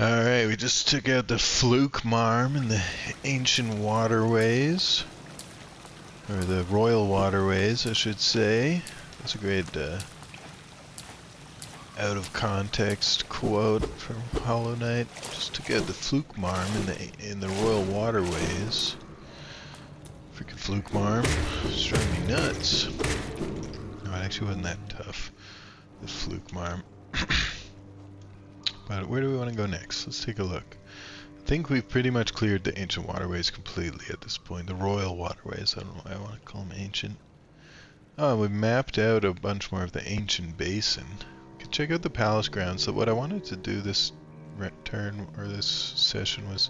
Alright, we just took out the fluke marm in the ancient waterways. Or the Royal Waterways, I should say. That's a great out of context quote from Hollow Knight. Just took out the fluke marm in the Royal Waterways. Freaking fluke marm. It's driving me nuts. No, it actually wasn't that tough. The fluke marm. But where do we want to go next? Let's take a look. I think we've pretty much cleared the ancient waterways completely at this point. The Royal Waterways, I don't know why I want to call them ancient. Oh, we mapped out a bunch more of the ancient basin. We could check out the palace grounds. So what I wanted to do this turn, or this session, was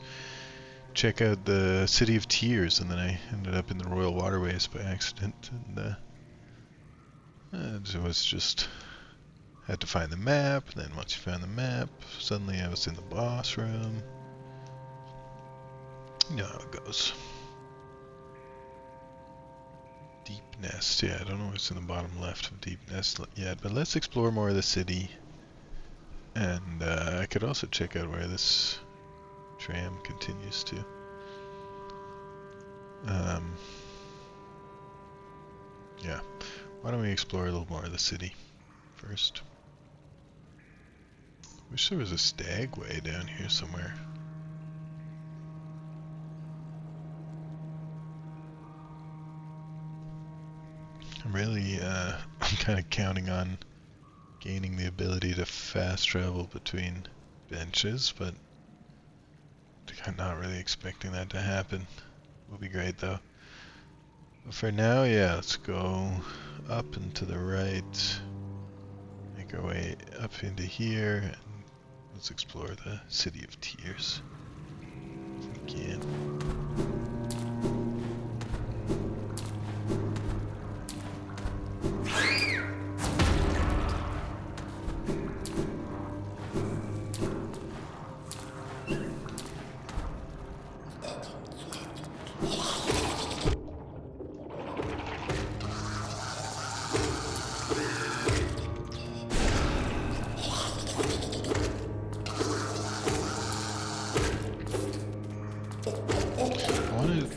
check out the City of Tears, and then I ended up in the Royal Waterways by accident, and it was just... had to find the map, and then once you found the map, suddenly I was in the boss room. You know how it goes. Deep Nest, yeah, I don't know what's in the bottom left of Deep Nest yet, but let's explore more of the city. And I could also check out where this tram continues to. Yeah, why don't we explore a little more of the city first? Wish there was a stagway down here somewhere. I'm really, I'm kind of counting on gaining the ability to fast travel between benches, but I'm not really expecting that to happen. Will be great though. But for now, yeah, let's go up and to the right. Make our way up into here, and let's explore the City of Tears. If we can.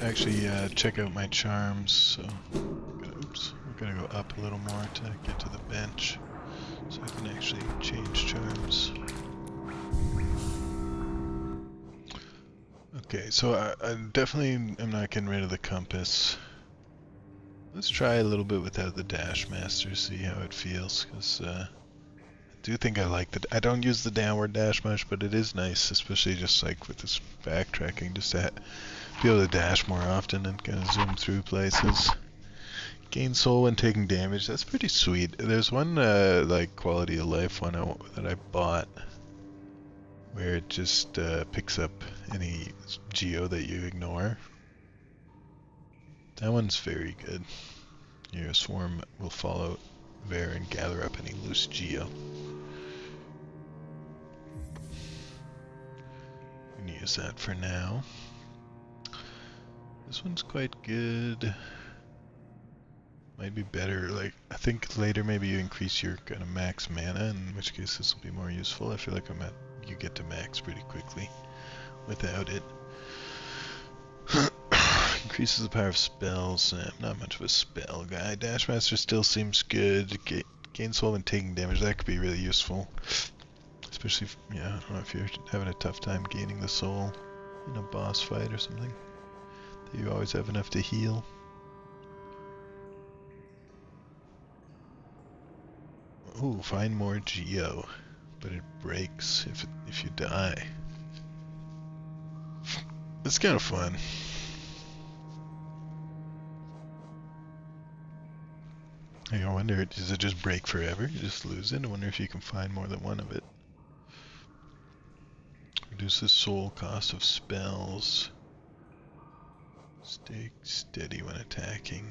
Actually, check out my charms, so we're gonna go up a little more to get to the bench, so I can actually change charms. Okay, so I definitely am not getting rid of the compass. Let's try a little bit without the Dash Master, see how it feels, because I do think I like I don't use the downward dash much, but it is nice, especially just like with this backtracking, just to be able to dash more often and kind of zoom through places. Gain soul when taking damage, that's pretty sweet. There's one like quality of life one that I bought where it just picks up any geo that you ignore. That one's very good. Your swarm will follow there and gather up any loose geo. We can use that for now. This one's quite good. Might be better, like, I think later maybe you increase your kind of max mana, in which case this will be more useful. I feel like you get to max pretty quickly without it. Increases the power of spells. I'm not much of a spell guy. Dashmaster still seems good. Gain soul when taking damage, that could be really useful. Especially if, I don't know if you're having a tough time gaining the soul in a boss fight or something. You always have enough to heal. Ooh, find more geo, but it breaks if you die. It's kind of fun. I wonder, does it just break forever? You just lose it? I wonder if you can find more than one of it. Reduces soul cost of spells. Stay steady when attacking.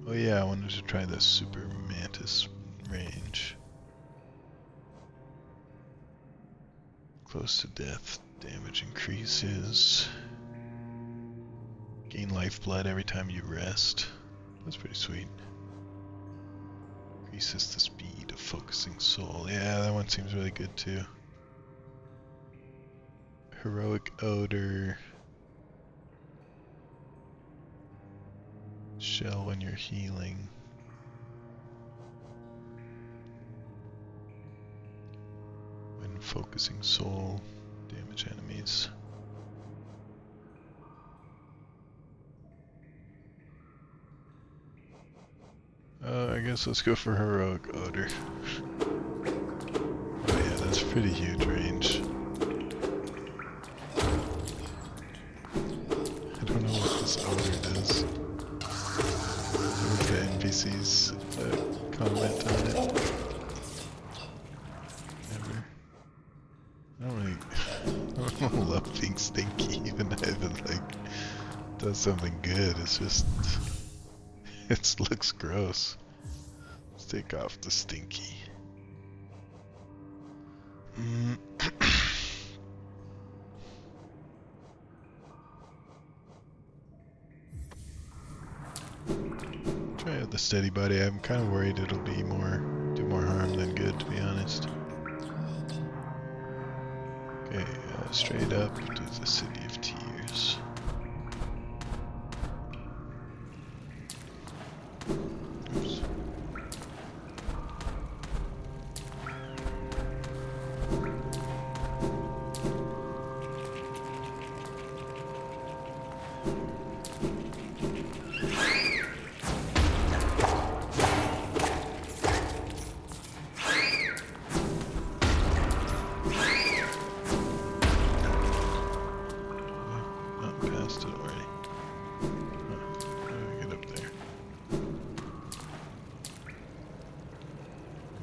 Oh yeah, I wanted to try the Super Mantis range. Close to death, damage increases. Gain lifeblood every time you rest. That's pretty sweet. Increases the speed of focusing soul. Yeah, that one seems really good too. Heroic odor. Shell when you're healing. When focusing soul. Damage enemies. I guess let's go for heroic odor. Oh yeah, that's pretty huge range. I don't know what this odor does. What if the NPCs comment on it? Never. I don't really... I don't love being stinky, even if it like does something good. It's just... it looks gross. Let's take off the stinky. Try out the steady body. I'm kind of worried it'll be do more harm than good, to be honest. Okay, straight up to the City of Tears. Oops.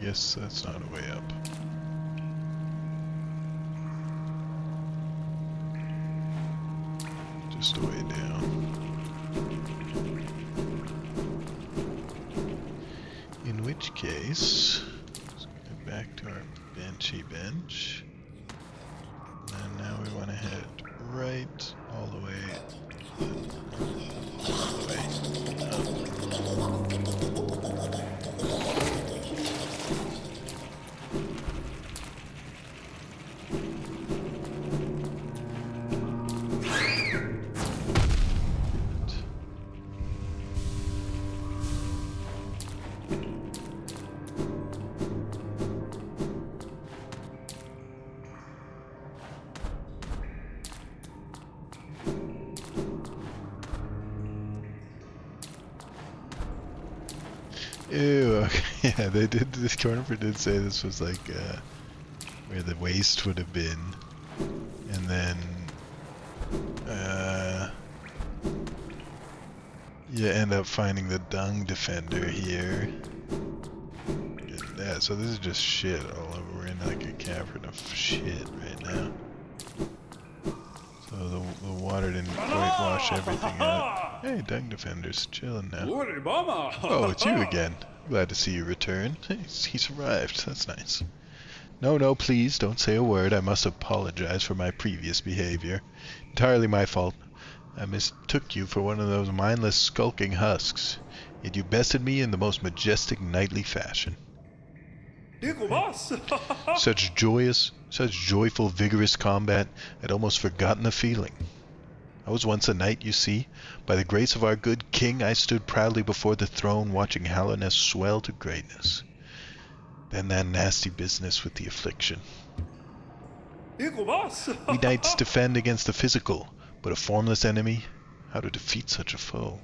Guess that's not a way up. Just a way down. In which case, let's go back to our benchy bench. And now we want to head right all the way Ew, okay, yeah, they did, this Cornifer did say this was like, where the waste would have been, and then, you end up finding the Dung Defender here. Yeah, so this is just shit all over, we're in like a cavern of shit right now. So the water didn't quite wash everything out. Hey, Dung Defender's chilling now. Oh, it's you again. Glad to see you return. He's arrived. That's nice. No, please, don't say a word. I must apologize for my previous behavior. Entirely my fault. I mistook you for one of those mindless, skulking husks. Yet you bested me in the most majestic, knightly fashion. Such joyful, vigorous combat, I'd almost forgotten the feeling. I was once a knight, you see. By the grace of our good king, I stood proudly before the throne, watching Hallownest swell to greatness. Then that nasty business with the affliction. We knights defend against the physical, but a formless enemy, how to defeat such a foe?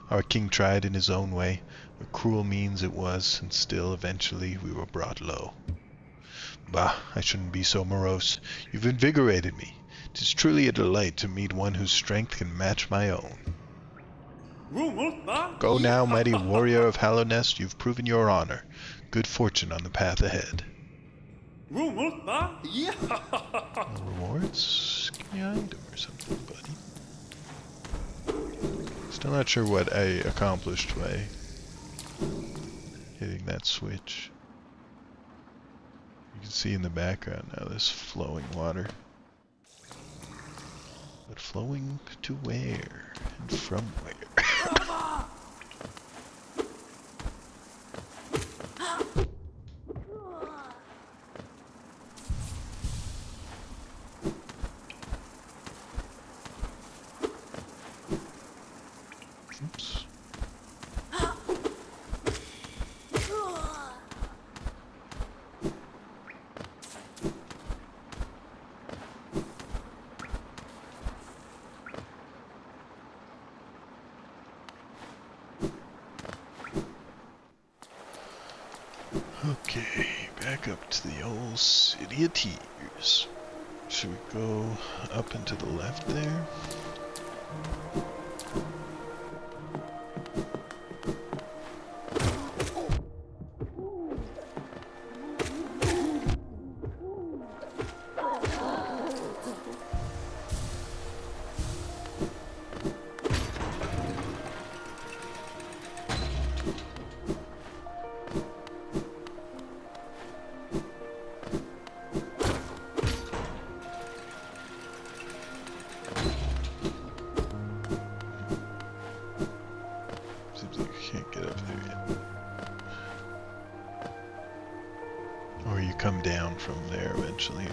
Our king tried in his own way, a cruel means it was, and still, eventually, we were brought low. Bah, I shouldn't be so morose. You've invigorated me. 'Tis truly a delight to meet one whose strength can match my own. Go now, mighty warrior of Hallownest, you've proven your honor. Good fortune on the path ahead. Rewards? Give me an item or something, buddy. Still not sure what I accomplished by hitting that switch. You can see in the background now this flowing water. But flowing to where? And from where? Oops. Okay, back up to the old City of Tears. Should we go up and to the left there? Seems like I can't get up there yet. Or you come down from there eventually,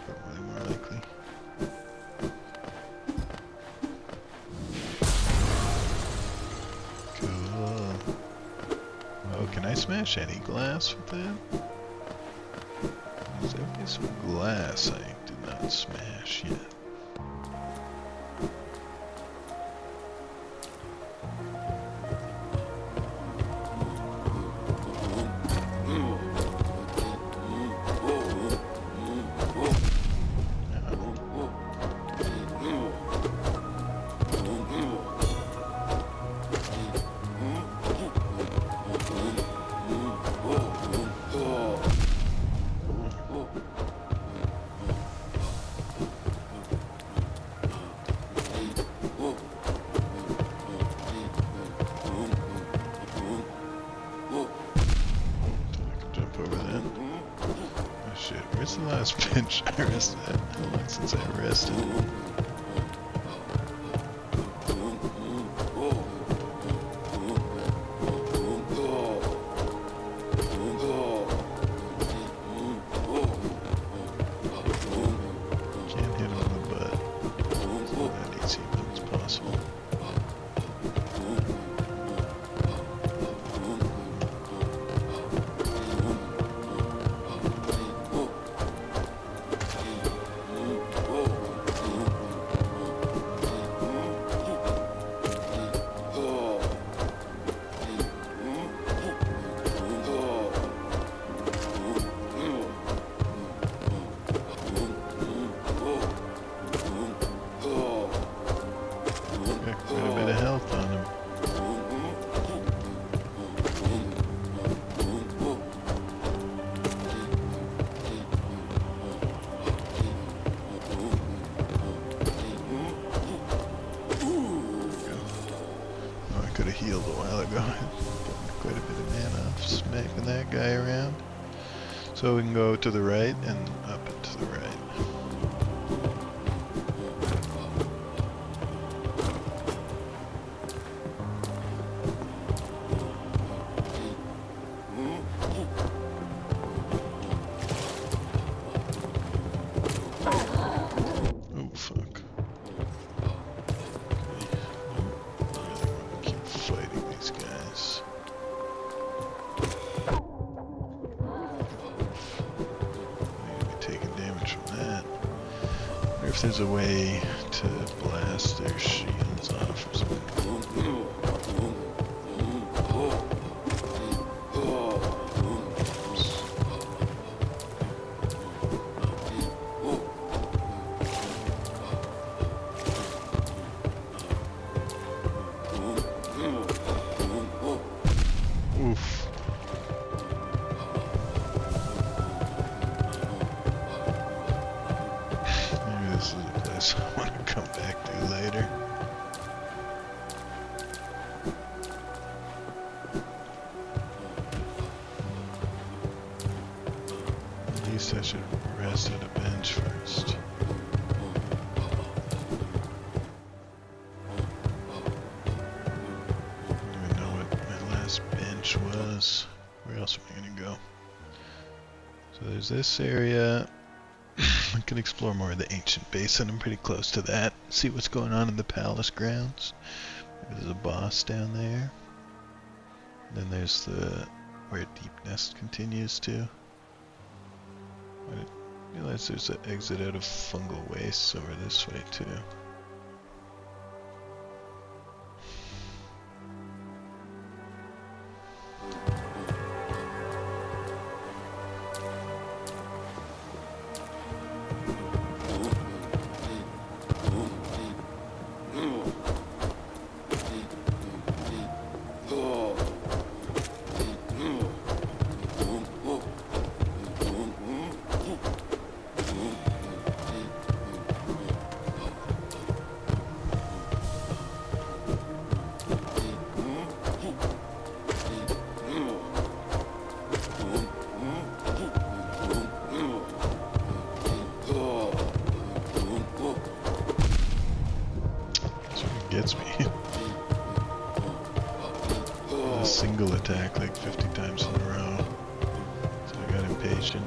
probably more likely. Cool. Oh, can I smash any glass with that? There's definitely some glass I did not smash yet. Where's the last bench I rested at? How long since I rested? Can't hit him in the butt. So that needs to even as possible. Quite a bit of health on him. Oh, I could have healed a while ago. Got quite a bit of mana off smacking that guy around. So we can go to the right and up and to the right. Oh, fuck. Okay. Keep fighting these guys. I'm gonna be taking damage from that. I wonder if there's a way to blast their shields off or something. Oof. Maybe this is a place I want to come back to later. At least I should rest at a bench first. I don't even know what my last bench was. Where else am I gonna go? So there's this area. I can explore more of the ancient basin. I'm pretty close to that. See what's going on in the palace grounds. There's a boss down there. Then there's the where Deep Nest continues to. I didn't realize there's an exit out of fungal wastes over this way too. Gets me. A single attack like 50 times in a row. So I got impatient.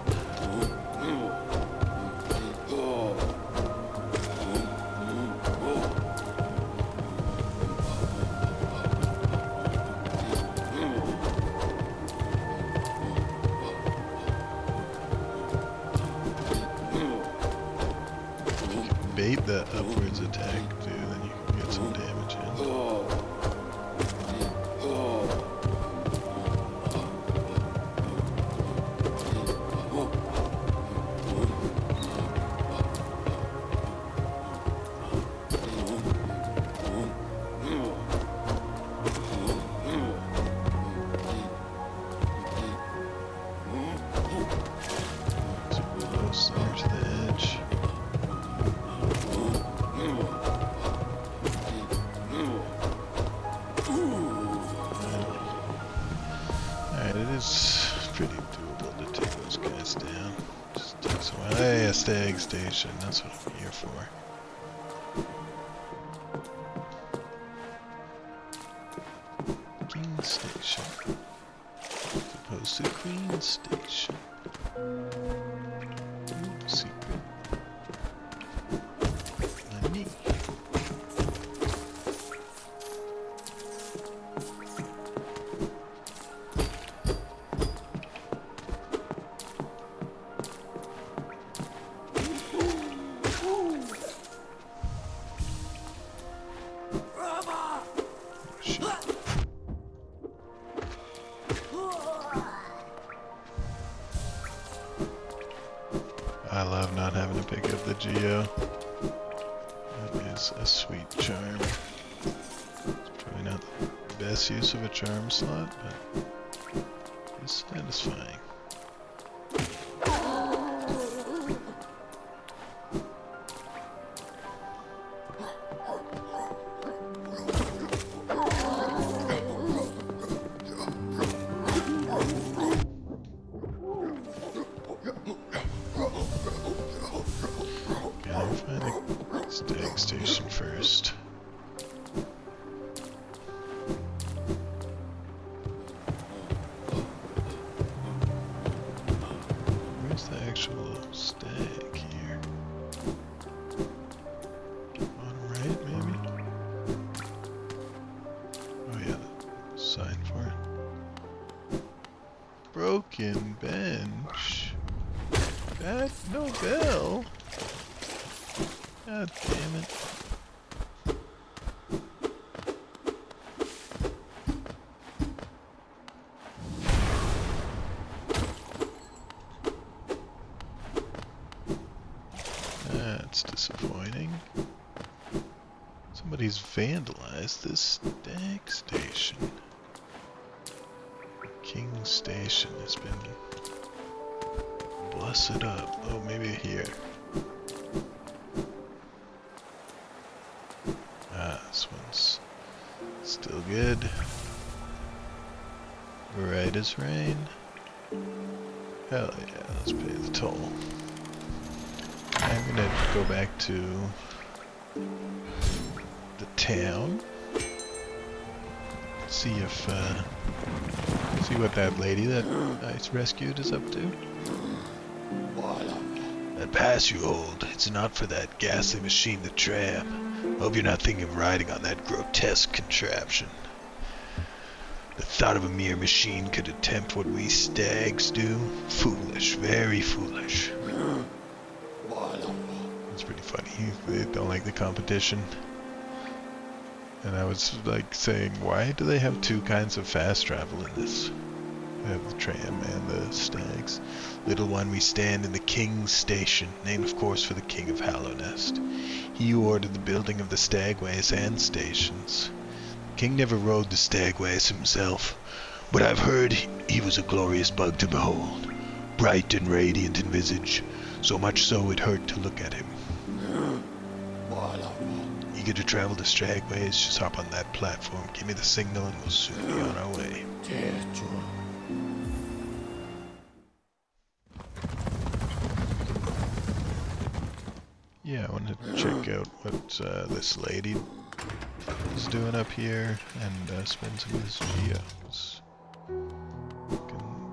If you can bait that upwards attack too, then you can get some damage in. Close there to the edge. Alright, it is pretty doable to take those guys down. Just takes a while. Hey, a stag station, that's what I'm here for. King Station. As opposed to Queen Station. Ooh, secret. Money. I love not having to pick up the Geo. That is a sweet charm. It's probably not the best use of a charm slot, but it's satisfying. I'll find the stag station first. Where's the actual stag here? On right, maybe? Oh yeah, the sign for it. Broken bench. No bell. God damn it. That's disappointing. Somebody's vandalized this stag station. King Station has been busted up. Oh, maybe here. This one's still good. Right as rain. Hell yeah, let's pay the toll. I'm gonna go back to the town. See if, see what that lady that I rescued is up to. That That pass you hold, it's not for that ghastly machine, the tram. Hope you're not thinking of riding on that grotesque contraption. The thought of a mere machine could attempt what we stags do? Foolish, very foolish. It's pretty funny. They don't like the competition. And I was like saying, why do they have two kinds of fast travel in this? They have the tram and the stags. Little one, we stand in the King's Station, named of course for the King of Hallownest. He who ordered the building of the stagways and stations. The King never rode the stagways himself, but I've heard he was a glorious bug to behold, bright and radiant in visage, so much so it hurt to look at him. Eager to travel the stagways, just hop on that platform, give me the signal, and we'll soon be on our way. Yeah, I wanted to check out what this lady is doing up here and spend some of this geos.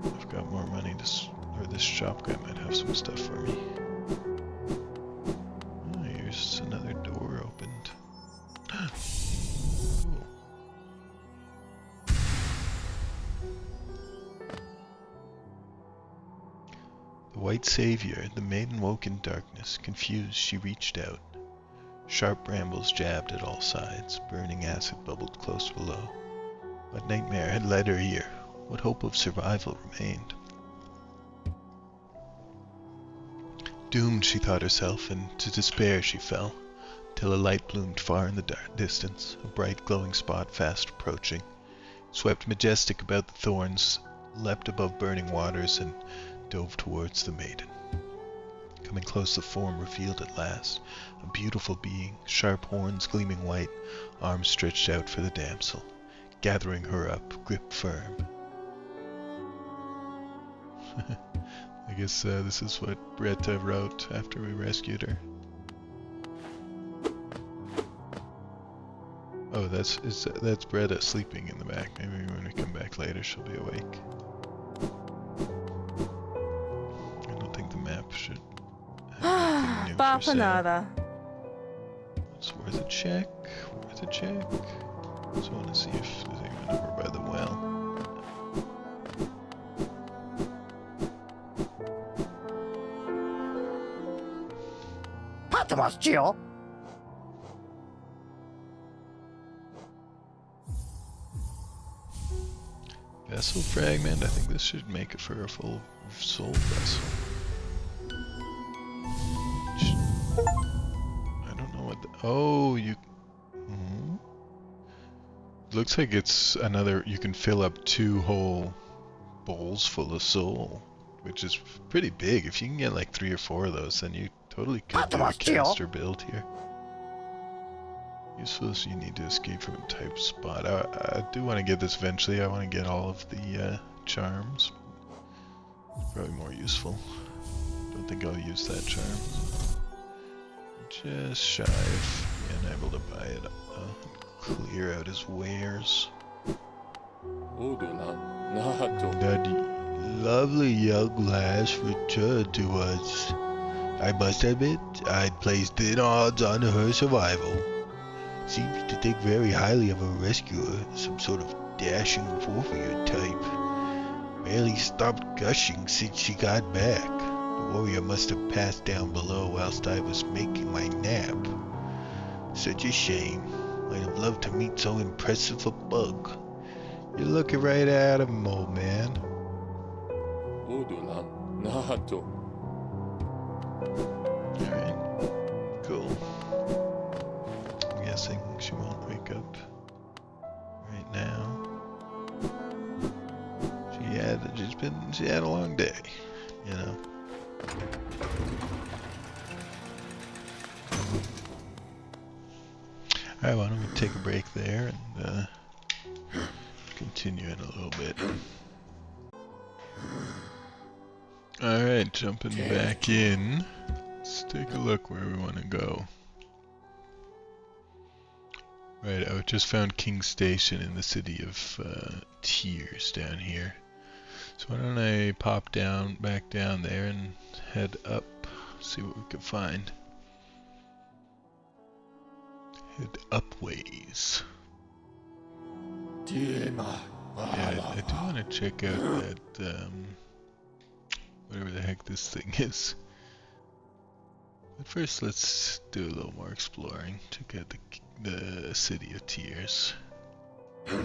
I've got more money to, or this shop guy might have some stuff for me. Oh, here's another door opened. Cool. The white savior, the maiden woke in darkness. Confused, she reached out. Sharp brambles jabbed at all sides. Burning acid bubbled close below. What nightmare had led her here? What hope of survival remained? Doomed, she thought herself, and to despair she fell, till a light bloomed far in the dark distance, a bright glowing spot fast approaching. It swept majestic about the thorns, leapt above burning waters, and dove towards the maiden. Coming close, the form revealed at last, a beautiful being, sharp horns gleaming white, arms stretched out for the damsel, gathering her up, grip firm. I guess this is what Bretta wrote after we rescued her. Oh, that's Bretta sleeping in the back. Maybe when we come back later, she'll be awake. I don't think the map should have anything new for sale. It's worth a check. Worth a check. Just want to see if there's anyone over by the well. Vessel fragment. I think this should make it for a full soul vessel. I don't know what the... Oh, you... Looks like it's another... You can fill up 2 whole bowls full of soul, which is pretty big. If you can get like 3 or 4 of those, then you totally could do a caster build here. Useful as you need to escape from a type spot. I do want to get this eventually. I want to get all of the charms. It's probably more useful. Don't think I'll use that charm. Just shy of being able to buy it. Clear out his wares. That lovely young lass returned to us. I must admit, I'd placed thin odds on her survival. Seems to think very highly of her rescuer, some sort of dashing warrior type. Barely stopped gushing since she got back. The warrior must have passed down below whilst I was making my nap. Such a shame. I'd have loved to meet so impressive a bug. You're looking right at him, old man. Alright, cool. I'm guessing she won't wake up right now. She had a long day, you know. Alright, why don't we take a break there and continue in a little bit. Alright, jumping back in. Let's take a look where we want to go. Right, I just found King's Station in the city of Tears down here. So why don't I pop back down there and head up see what we can find. Head upways. Yeah, I do want to check out that, whatever the heck this thing is. But first, let's do a little more exploring. Check out the City of Tears. I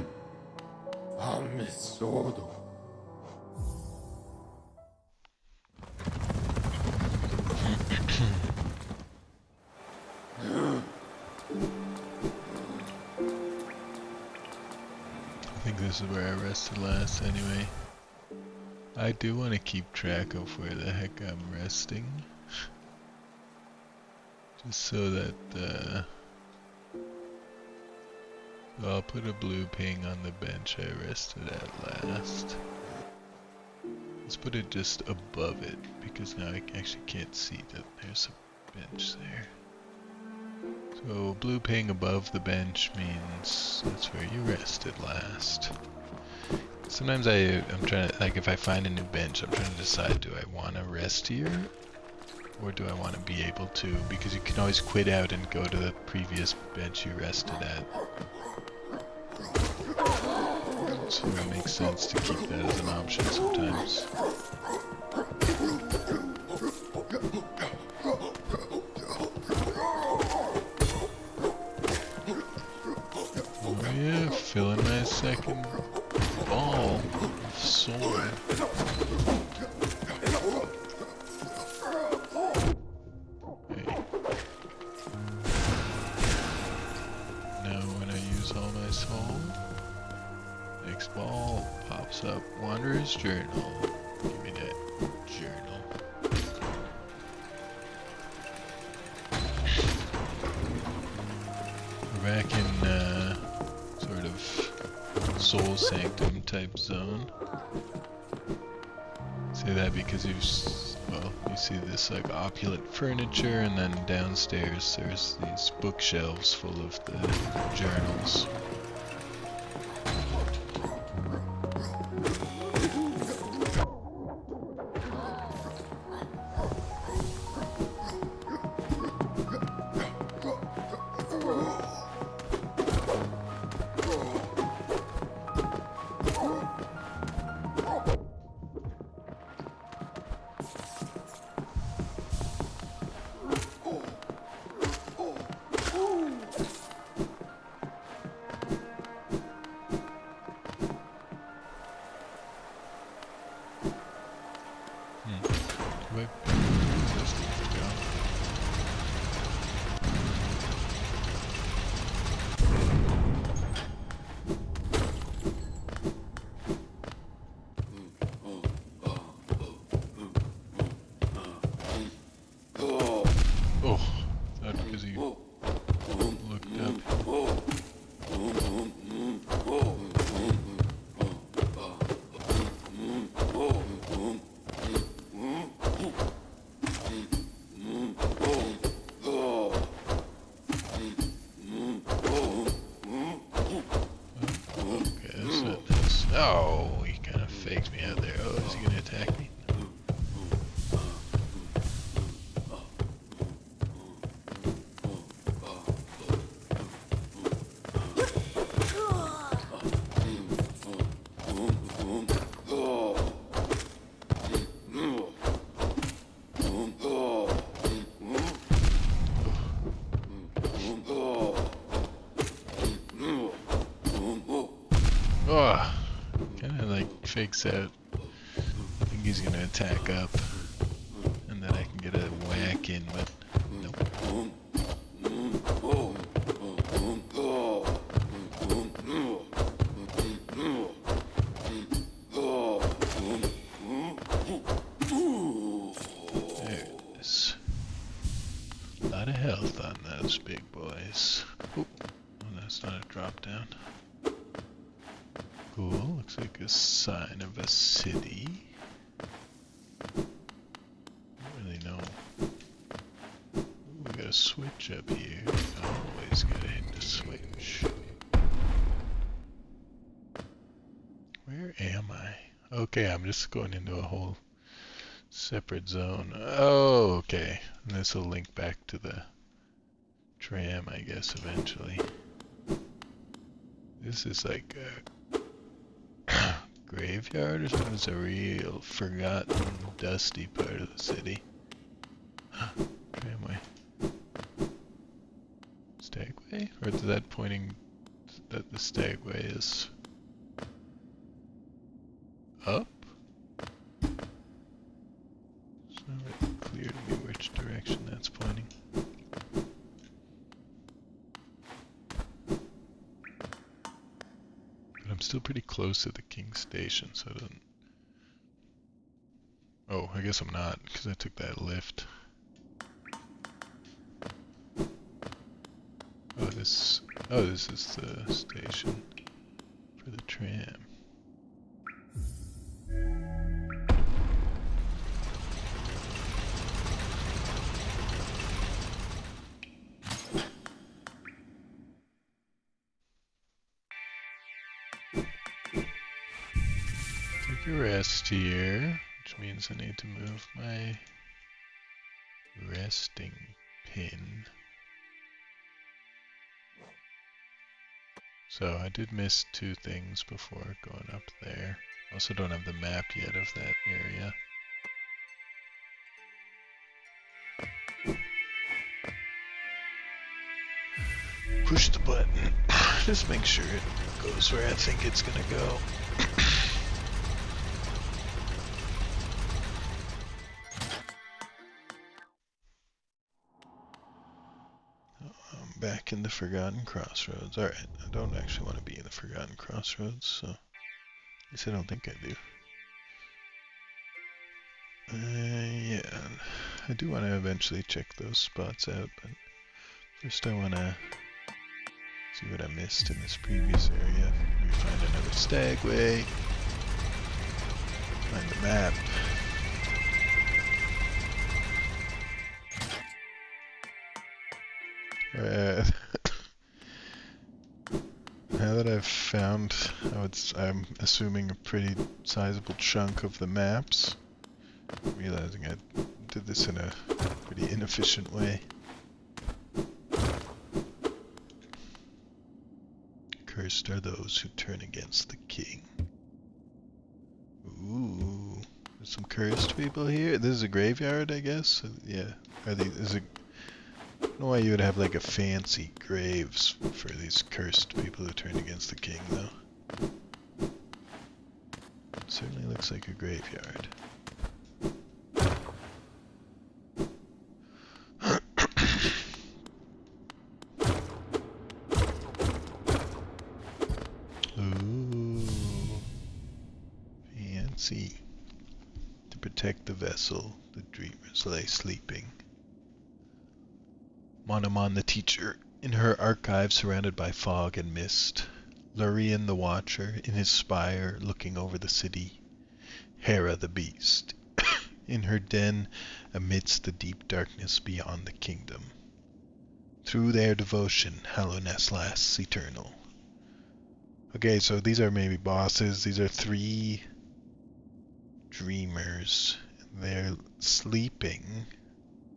think this is where I rested last anyway. I do want to keep track of where the heck I'm resting. Just so that, so I'll put a blue ping on the bench I rested at last. Let's put it just above it, because now I actually can't see that there's a bench there. So blue ping above the bench means that's where you rested last. Sometimes I'm trying to, like if I find a new bench, I'm trying to decide, do I want to rest here? Or do I want to be able to, because you can always quit out and go to the previous bench you rested at. So it makes sense to keep that as an option sometimes. Oh yeah, filling my second ball of sword. Okay. Now when I use all my soul, next ball pops up. Wanderer's Journal. Give me that journal. We're back in sort of Soul Sanctum type zone. Say that because you see this like opulent furniture, and then downstairs there's these bookshelves full of the journals. Oh, he kind of faked me out there. Oh, is he going to attack me? Oh, kind of like fakes out. I think he's gonna attack up, and then I can get a whack in, but nope. There it is. A lot of health on those big boys. Oh, that's not a drop down. Cool, looks like a sign of a city. Don't really know. Ooh, we got a switch up here. Always gotta hit the switch. Where am I? Okay, I'm just going into a whole Separate zone. Oh, okay. And this will link back to the tram, I guess, eventually. This is like a graveyard or something. It's a real forgotten, dusty part of the city. Tramway. Stagway? Or is that pointing that the stagway is up? It's not really clear to me which direction that's pointing. But I'm still pretty close to the King Station, so it doesn't... Oh, I guess I'm not, because I took that lift. Oh, this is the station for the tram. Take a rest here, which means I need to move my resting pin. So I did miss two things before going up there. Also don't have the map yet of that area. Push the button. Just make sure it goes where I think it's gonna go. I'm back in the Forgotten Crossroads. Alright, I don't actually want to be in the Forgotten Crossroads, so... At least I don't think I do. Yeah, I do want to eventually check those spots out, but first I want to see what I missed in this previous area. Maybe find another stagway. Find the map. Now that I've found, I'm assuming a pretty sizable chunk of the maps, realizing I did this in a pretty inefficient way. Cursed are those who turn against the king. Ooh, there's some cursed people here. This is a graveyard, I guess? Yeah. I don't know why you would have like a fancy graves for these cursed people who turn against the king, though. It certainly looks like a graveyard. Ooh, fancy. To protect the vessel, the dreamers lay sleeping. Monomon the teacher, in her archive surrounded by fog and mist. Lurien the watcher, in his spire looking over the city. Hera the beast, in her den amidst the deep darkness beyond the kingdom. Through their devotion, Hallownest lasts eternal. Okay, so these are maybe bosses. These are 3 dreamers. They're sleeping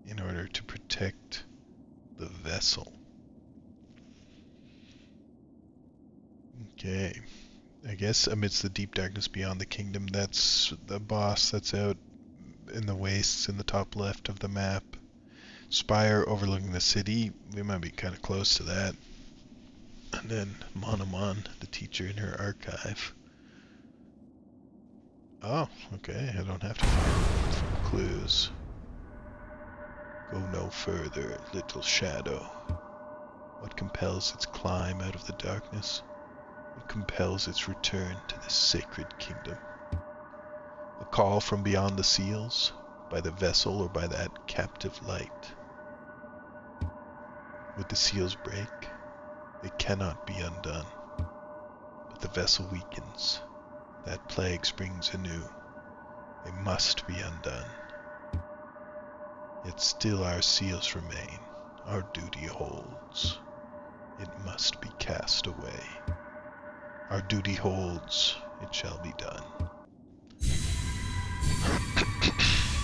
in order to protect the vessel. Okay. I guess amidst the deep darkness beyond the kingdom, that's the boss that's out in the wastes in the top left of the map. Spire overlooking the city. We might be kind of close to that. And then Monomon, the teacher in her archive. Oh, okay. I don't have to find clues. Go no further, little shadow. What compels its climb out of the darkness? What compels its return to this sacred kingdom? A call from beyond the seals? By the vessel or by that captive light? Would the seals break? They cannot be undone. But the vessel weakens. That plague springs anew. They must be undone. Yet still our seals remain. Our duty holds. It must be cast away. Our duty holds. It shall be done.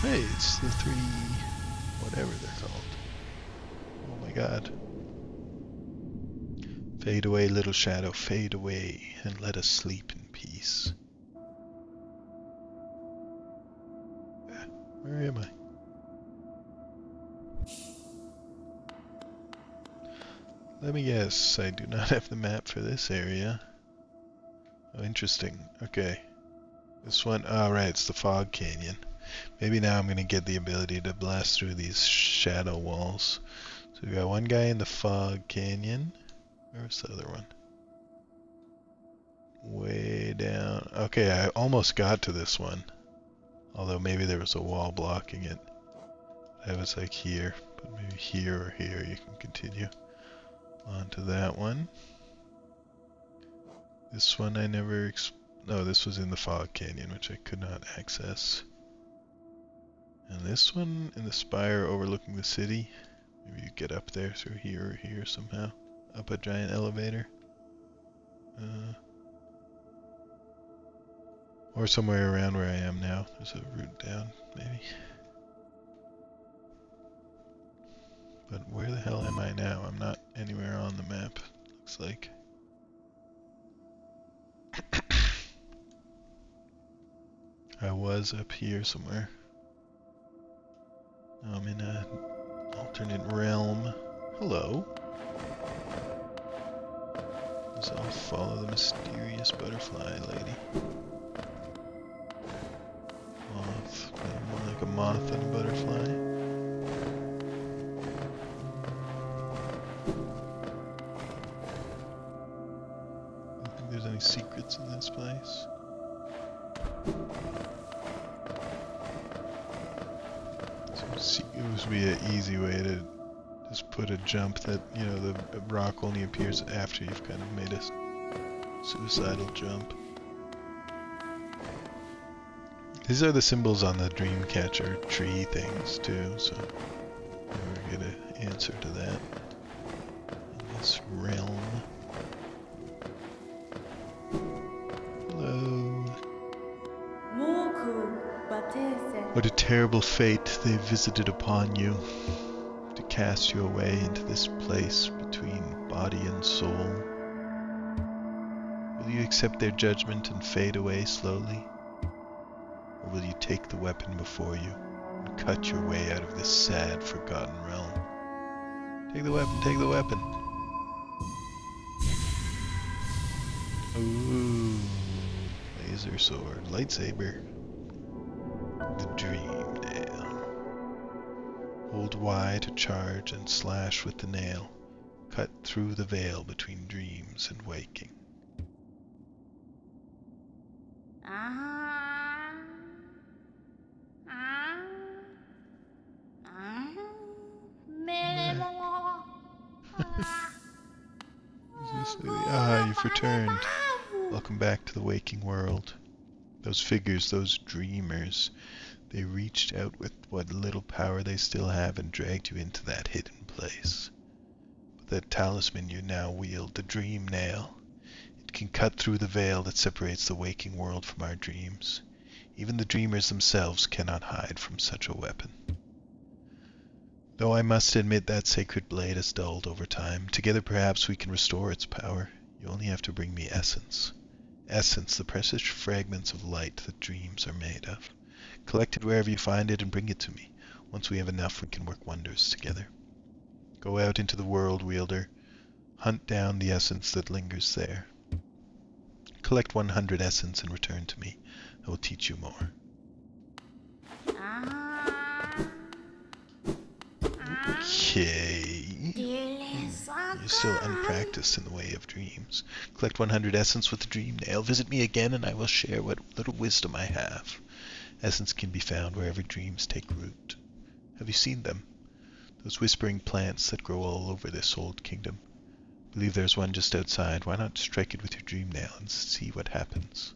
Hey, it's the three, whatever they're called. Oh my god. Fade away, little shadow, fade away, and let us sleep in peace. Where am I? Let me guess, I do not have the map for this area. Oh, interesting. Okay. This one, oh right, it's the Fog Canyon. Maybe now I'm going to get the ability to blast through these shadow walls. So we got one guy in the Fog Canyon. Where's the other one? Way down. Okay, I almost got to this one. Although maybe there was a wall blocking it. I was like here, but maybe here or here you can continue on to that one. This one I never no, this was in the Fog Canyon, which I could not access. And this one in the spire overlooking the city. Maybe you get up there through here or here somehow. Up a giant elevator. Or somewhere around where I am now. There's a route down, maybe. But where the hell am I now? I'm not anywhere on the map, looks like. I was up here somewhere. Now I'm in an alternate realm. Hello. So I'll follow the mysterious butterfly lady. Moth. More like a moth than a butterfly. I don't think there's any secrets in this place. It would be an easy way to just put a jump that, you know, the rock only appears after you've kind of made a suicidal jump. These are the symbols on the Dreamcatcher tree things too, so we'll get an answer to that in this realm. Hello. What a terrible fate they visited upon you, to cast you away into this place between body and soul. Will you accept their judgment and fade away slowly? Or will you take the weapon before you and cut your way out of this sad, forgotten realm? Take the weapon, take the weapon! Ooh, laser sword, lightsaber. The Dream Nail. Hold Y to charge and slash with the nail. Cut through the veil between dreams and waking. You've returned. Welcome back to the waking world. Those figures, those dreamers, they reached out with what little power they still have and dragged you into that hidden place. But that talisman you now wield, the Dream Nail, it can cut through the veil that separates the waking world from our dreams. Even the dreamers themselves cannot hide from such a weapon. Though I must admit that sacred blade has dulled over time, together perhaps we can restore its power. You only have to bring me essence. Essence, the precious fragments of light that dreams are made of. Collect it wherever you find it and bring it to me. Once we have enough, we can work wonders together. Go out into the world, wielder. Hunt down the essence that lingers there. Collect 100 essence and return to me. I will teach you more. Okay. You're still unpracticed in the way of dreams. Collect 100 essence with the Dream Nail. Visit me again and I will share what little wisdom I have. Essence can be found wherever dreams take root. Have you seen them? Those whispering plants that grow all over this old kingdom. I believe there's one just outside. Why not strike it with your Dream Nail and see what happens?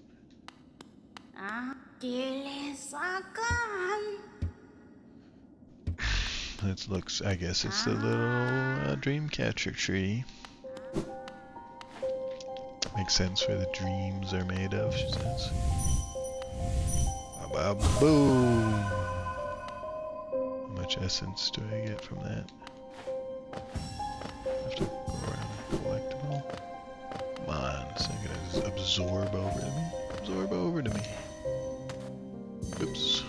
It looks, I guess it's the little Dreamcatcher tree. Makes sense where the dreams are made of, she says. Ba-ba-boom! much essence do I get from that? I have to go around and collect them all. Come on, it's not gonna just absorb over to me. Absorb over to me. Oops.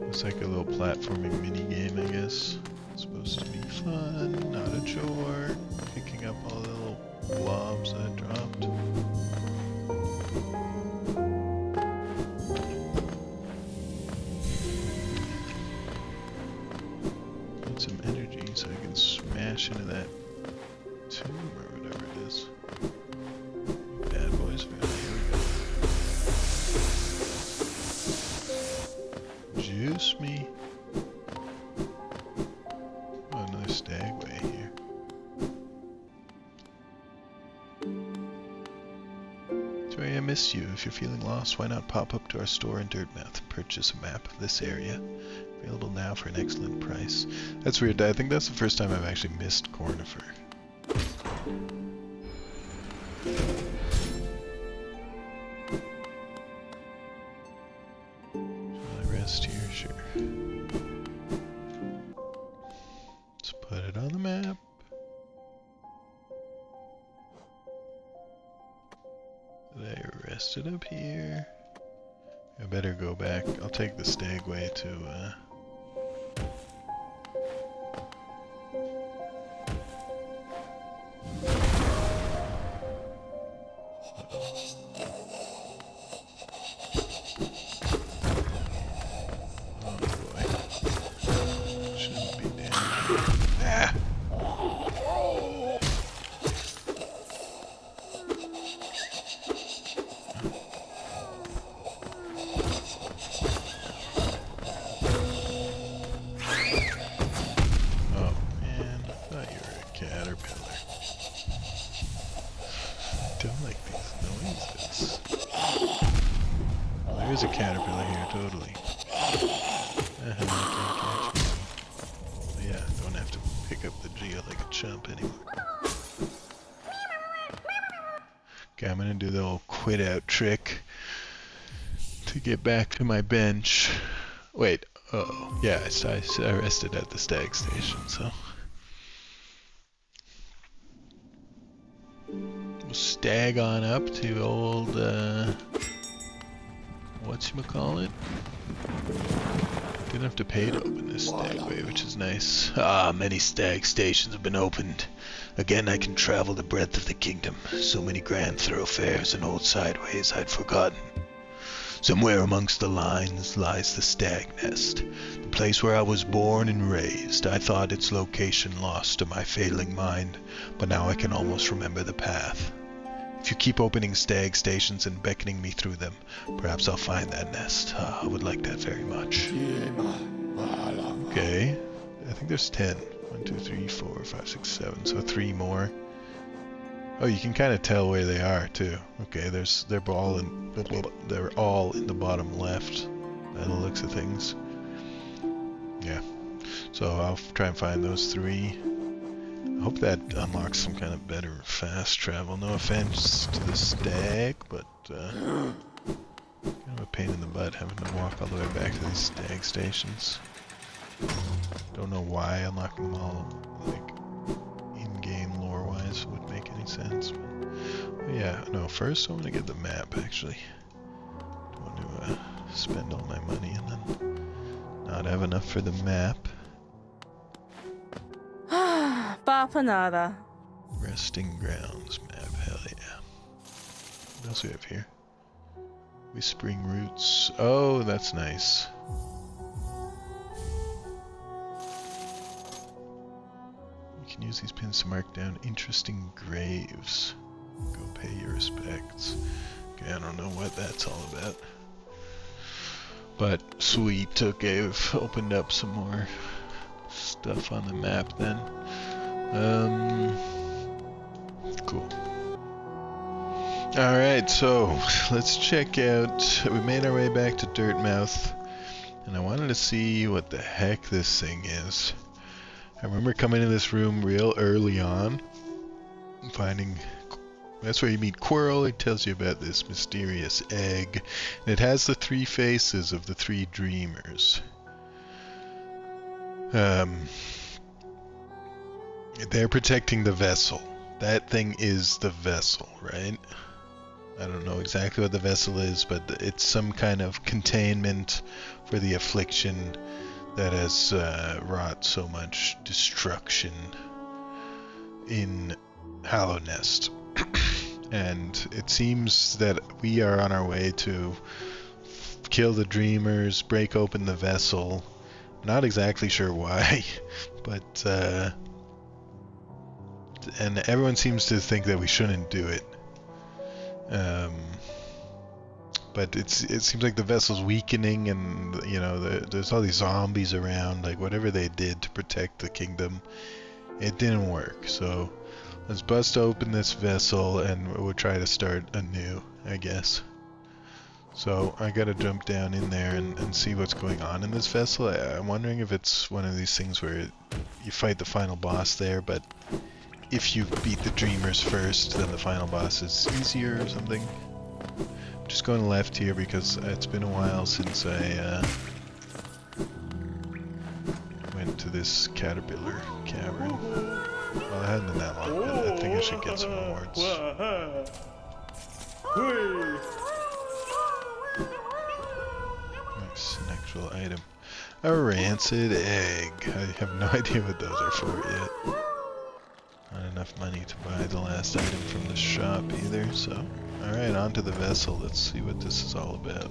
It's like a little platforming mini game, I guess. It's supposed to be fun, not a chore. Picking up all the little blobs that I dropped. Need some energy so I can smash into that tomb or whatever it is. Bad boys, man. Here we go. Juice me. Oh, another stagway here. Sorry I missed you. If you're feeling lost, why not pop up to our store in Dirtmouth and purchase a map of this area. Available now for an excellent price. That's weird. I think that's the first time I've actually missed Cornifer. Shall I rest here? Sure. Let's put it on the map. I rested up here. I better go back. I'll take the stagway to oh boy. Shouldn't be down. Ah! There's a caterpillar here, totally. Can't catch me. Yeah, don't have to pick up the Geo like a chump anymore. Okay, I'm gonna do the old quit out trick to get back to my bench. Wait, oh, yeah, I rested at the stag station, so. We'll stag on up to old, whatchamacallit? Didn't have to pay to open this stagway, which is nice. Ah, many stag stations have been opened. Again, I can travel the breadth of the kingdom. So many grand thoroughfares and old sideways I'd forgotten. Somewhere amongst the lines lies the stag nest, the place where I was born and raised. I thought its location lost to my failing mind, but now I can almost remember the path. If you keep opening stag stations and beckoning me through them, perhaps I'll find that nest. I would like that very much. Okay, I think there's 10. 1, 2, 3, 4, 5, 6, 7, so 3 more. Oh, you can kind of tell where they are too. Okay, they're all in the bottom left by the looks of things. Yeah, so I'll try and find those 3. I hope that unlocks some kind of better fast travel. No offense to the stag, but kind of a pain in the butt having to walk all the way back to these stag stations. Don't know why unlocking them all, like, in-game lore-wise would make any sense. But yeah, no, first I want to get the map, actually. I want to spend all my money and then not have enough for the map. Bapanada. Resting grounds map, hell yeah. What else do we have here? Whispering Roots. Oh, that's nice. You can use these pins to mark down interesting graves. Go pay your respects. Okay, I don't know what that's all about. But sweet, okay, we've opened up some more stuff on the map then. Cool. Alright, so let's check out. We made our way back to Dirtmouth, and I wanted to see what the heck this thing is. I remember coming in this room real early on, finding... That's where you meet Quirrell. He tells you about this mysterious egg. And it has the 3 faces of the 3 dreamers. They're protecting the vessel. That thing is the vessel, right? I don't know exactly what the vessel is, but it's some kind of containment for the affliction that has wrought so much destruction in Hallownest. And it seems that we are on our way to kill the dreamers, break open the vessel. Not exactly sure why, but and everyone seems to think that we shouldn't do it. But it seems like the vessel's weakening, and you know there's all these zombies around. Like whatever they did to protect the kingdom, it didn't work. So let's bust open this vessel and we'll try to start anew, I guess. So I gotta jump down in there and see what's going on in this vessel. I'm wondering if it's one of these things where you fight the final boss there, but if you beat the dreamers first, then the final boss is easier or something. I'm just going left here because it's been a while since I went to this caterpillar cavern. Well, it hasn't been that long, but I think I should get some rewards. Nice, an actual item. A rancid egg. I have no idea what those are for yet. Not enough money to buy the last item from the shop either, so... Alright, on to the vessel. Let's see what this is all about.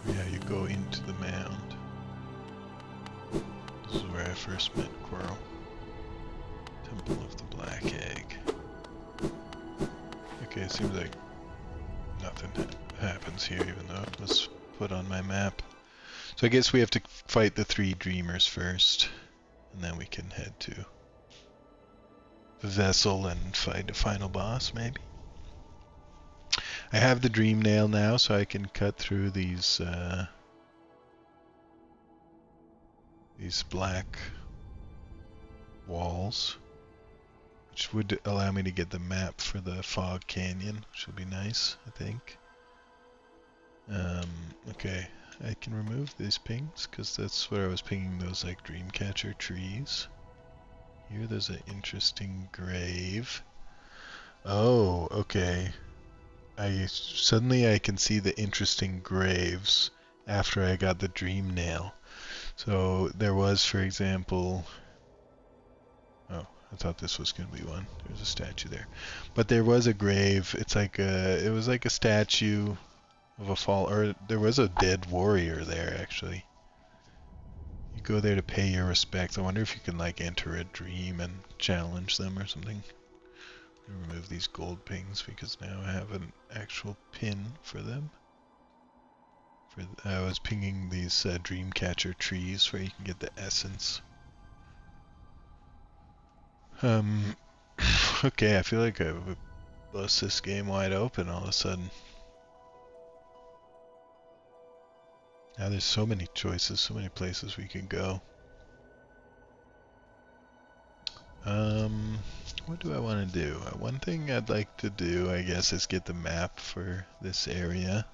Yeah, you go into the mound. This is where I first met Quirrell. Temple of the Black Egg. Okay, it seems like nothing happens here, even though it was put on my map. So I guess we have to fight the 3 dreamers first, and then we can head to the vessel and fight the final boss, maybe. I have the dream nail now, so I can cut through these black walls, which would allow me to get the map for the Fog Canyon, which will be nice, I think. Okay, I can remove these pings, because that's what I was pinging, those like Dreamcatcher trees. Here there's an interesting grave. Oh, okay. Suddenly I can see the interesting graves after I got the dream nail. So there was, for example... Oh, I thought this was going to be one. There's a statue there. But there was a grave. It's like it was like a statue of a or there was a dead warrior there, actually. You go there to pay your respects. I wonder if you can like enter a dream and challenge them or something. Remove these gold pings because now I have an actual pin for them. I was pinging these Dreamcatcher trees where you can get the essence. Okay, I feel like I would bust this game wide open all of a sudden. Now there's so many choices, so many places we can go. What do I want to do? One thing I'd like to do, I guess, is get the map for this area.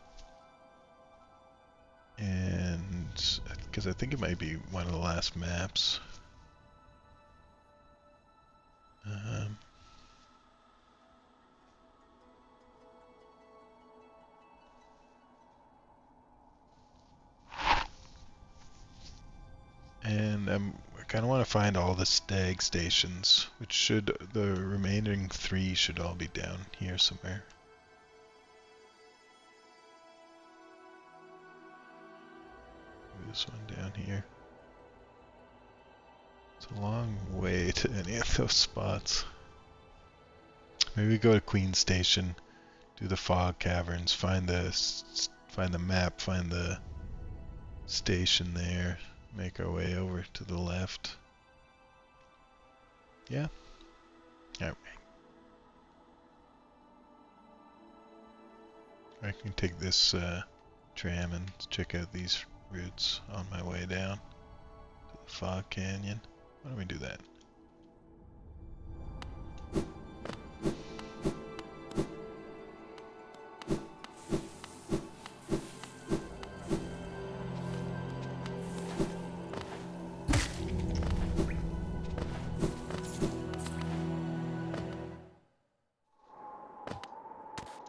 And, because I think it might be one of the last maps. And I kind of want to find all the stag stations, which should, the remaining 3 should all be down here somewhere. This one down here. It's a long way to any of those spots. Maybe we go to Queen Station, do the fog caverns, find the map, find the station there. make our way over to the left. Yeah? Alright. I can take this tram and check out these routes on my way down to the Fog Canyon. Why don't we do that?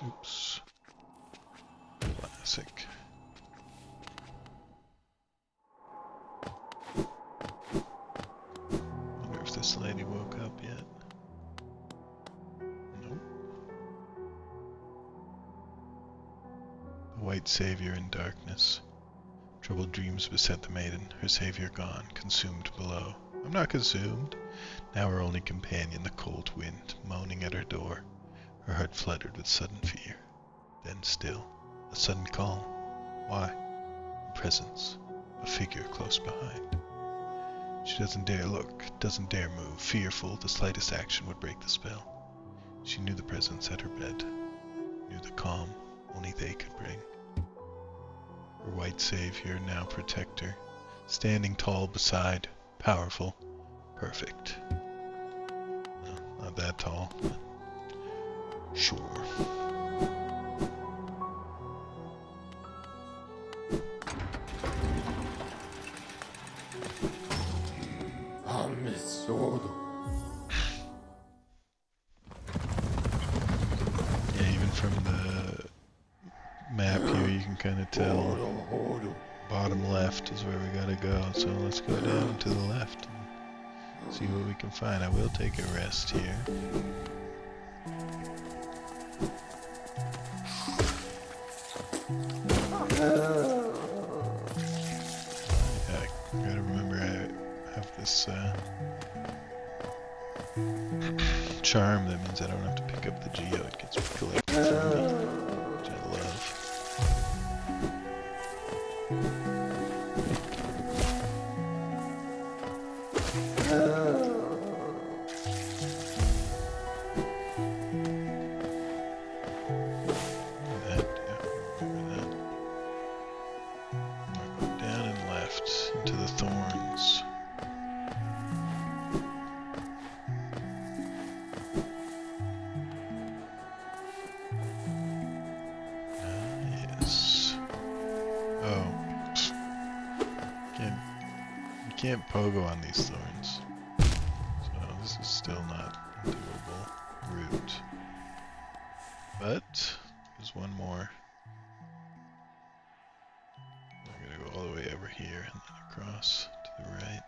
Oops. Classic. Wonder if this lady woke up yet. Nope. The white savior in darkness. Troubled dreams beset the maiden, her savior gone, consumed below. I'm not consumed. Now her only companion, the cold wind, moaning at her door. Her heart fluttered with sudden fear. Then still, a sudden calm. Why? A presence. A figure close behind. She doesn't dare look, doesn't dare move, fearful the slightest action would break the spell. She knew the presence at her bed, knew the calm only they could bring. Her white savior, now protector, standing tall beside, powerful, perfect. No, not that tall, but sure. Yeah, even from the map here you can kind of tell bottom left is where we gotta go, so let's go down to the left and see what we can find. I will take a rest here. Yeah, I gotta remember I have this charm that means I don't have to pick up the geo, it gets collected from me, which I love. Down and left into the thorns. Yes. Oh. You can't pogo on these thorns. So this is still not a doable route. But there's one more. I'm gonna go all the way over here and then across to the right.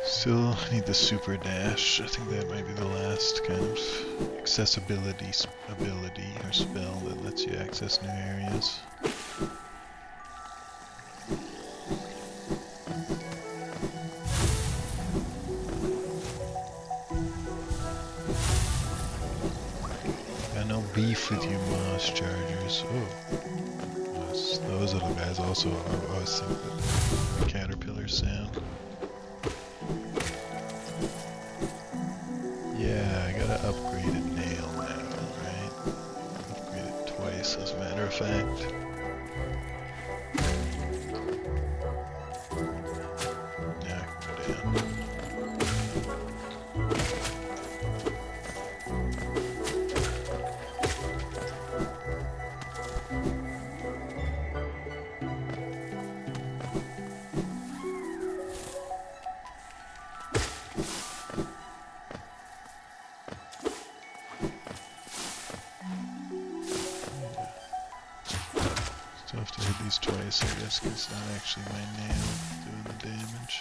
Still need the super dash. I think that might be the last kind of accessibility ability or spell that lets you access new areas. Got no beef with you, moss chargers. Oh, those little guys also. I always think that the caterpillar sound. Yeah, I got an upgraded nail now, right? Upgraded twice, as a matter of fact. Yeah, I can go down. Still have to hit these twice, I guess, because it's not actually my nail doing the damage.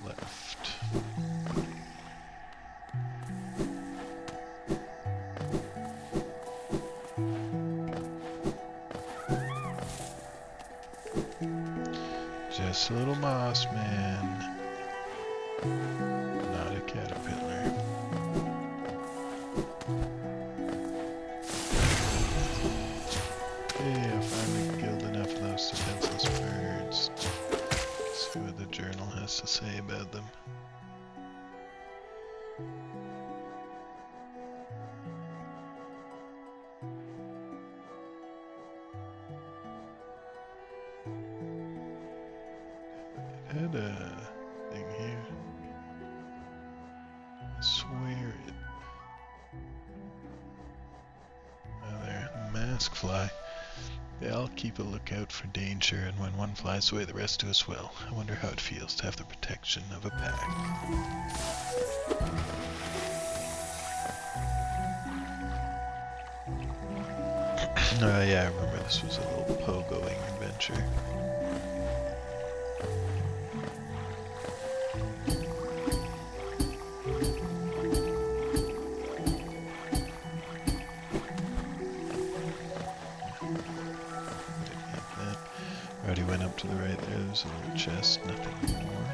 Left. Just a little moss man. had a thing here. I swear it. Oh, there. Mask fly. They all keep a lookout for danger, and when one flies away, the rest do as well. I wonder how it feels to have the protection of a pack. Yeah, I remember this was a little pogoing adventure. Already went up to the right there, there's a little chest, nothing more.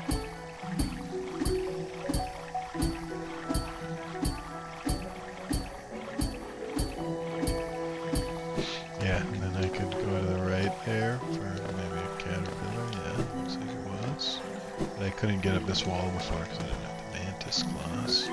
Yeah, and then I could go to the right there for maybe a caterpillar, yeah, looks like it was. But I couldn't get up this wall before because I didn't have the mantis claws.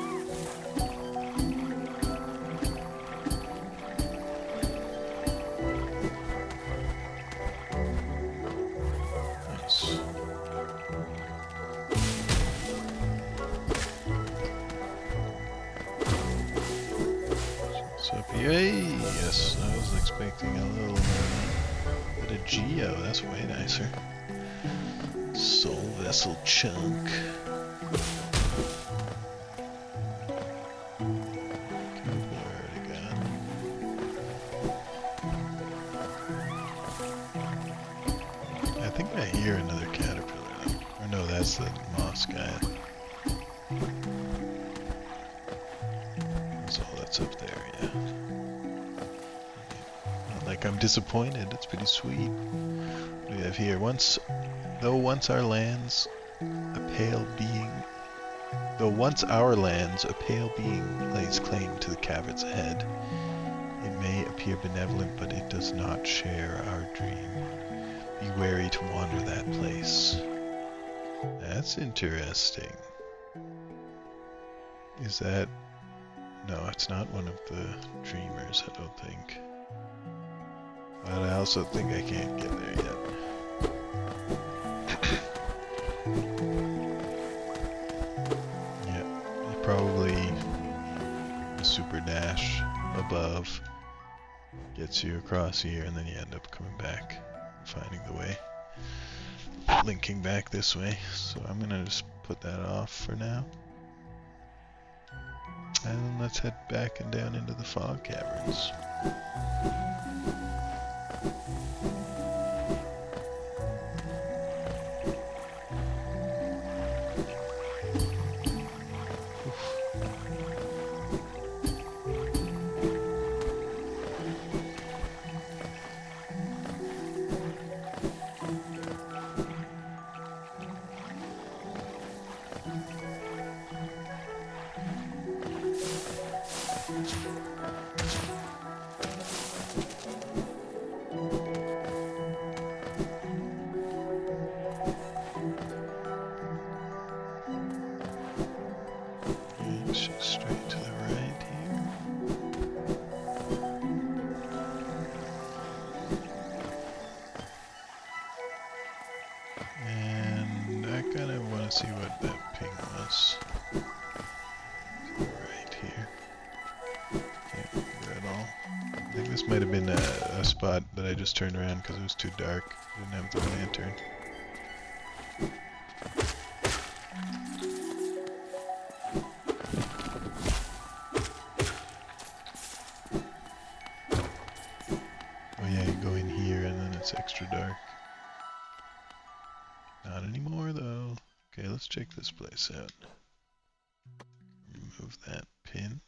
Yay! Yes, I was expecting a little bit of Geo. That's way nicer. Soul vessel chunk. Caterpillar already gone. I think I hear another caterpillar. Or no, that's the moss guy. That's all that's up there, yeah. Like I'm disappointed, it's pretty sweet. What do we have here? Once our lands a pale being lays claim to the caverns ahead, it may appear benevolent, but it does not share our dream. Be wary to wander that place. That's interesting. Is that... No, it's not one of the dreamers, I don't think. But I also think I can't get there yet. Yeah, probably a super dash above gets you across here, and then you end up coming back and finding the way. Linking back this way, so I'm gonna just put that off for now. And then let's head back and down into the fog caverns. Straight to the right here. And I kind of want to see what that ping was. Right here. Can't remember at all. I think this might have been a spot that I just turned around because it was too dark. I didn't have the lantern. Extra dark. Not anymore though. Okay, let's check this place out. Remove that pin.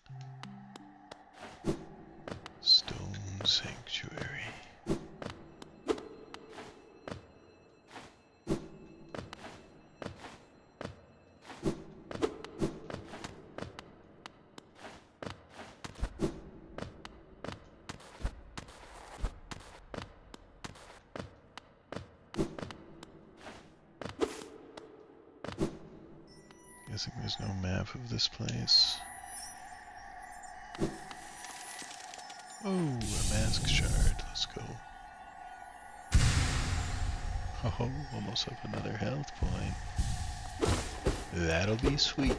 Stone Sanctuary. Guessing there's no map of this place. Oh, a mask shard. Let's go. Oh, almost up another health point. That'll be sweet.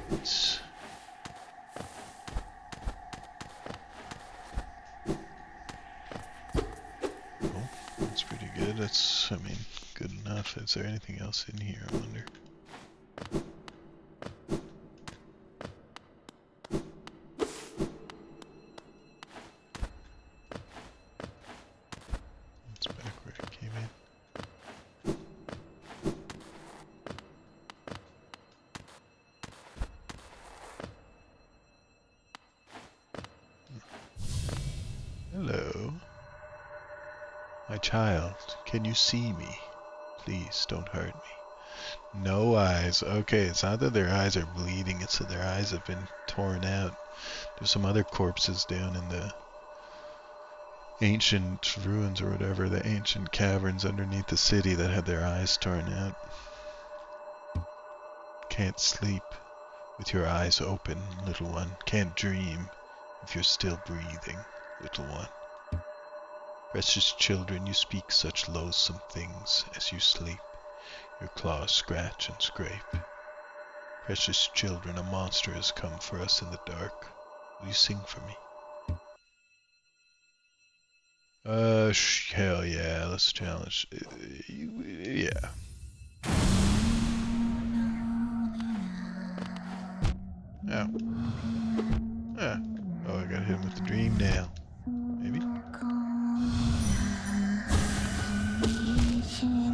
Oh, that's pretty good. That's, I mean, good enough. Is there anything else in here, I wonder? That's back where it came in. Hello. My child, can you see me? Please don't hurt me. No eyes. Okay, it's not that their eyes are bleeding, it's that their eyes have been torn out. There's some other corpses down in the ancient ruins or whatever, the ancient caverns underneath the city that had their eyes torn out. Can't sleep with your eyes open, little one. Can't dream if you're still breathing, little one. Precious children, you speak such loathsome things as you sleep. Your claws scratch and scrape. Precious children, a monster has come for us in the dark. Will you sing for me? Hell yeah, let's challenge. Yeah. Oh. Ah. Oh, I gotta hit him with the dream nail. Maybe?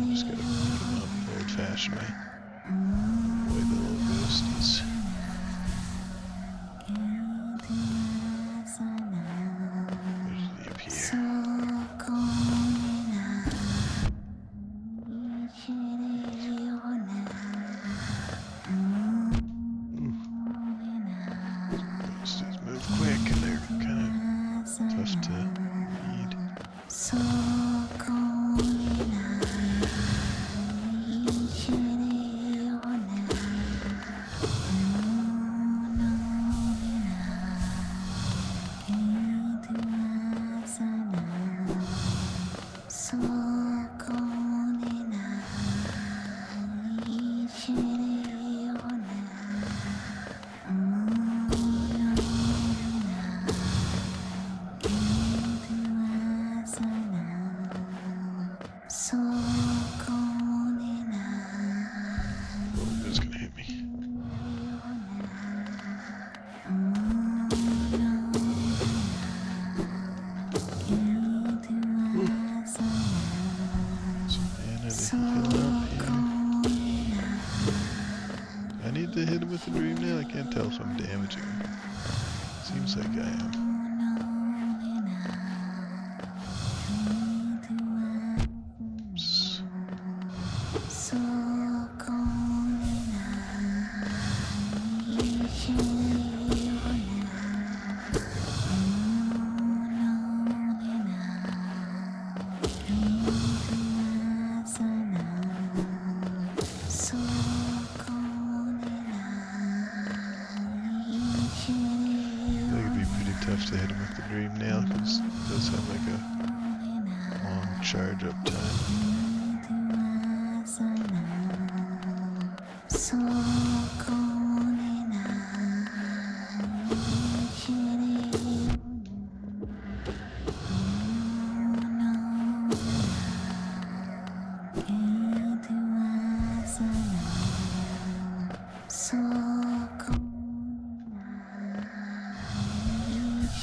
Just gotta pick him up old-fashioned way. Avoid the little ghosties. Where did he appear? Ghosties move quick and they're kind of tough to read. It's gonna hit me. I need to hit him with the dream nail. I can't tell if I'm damaging him. Seems like I am. Oops. Tough to hit him with the dream nail because it does have like a long charge up time.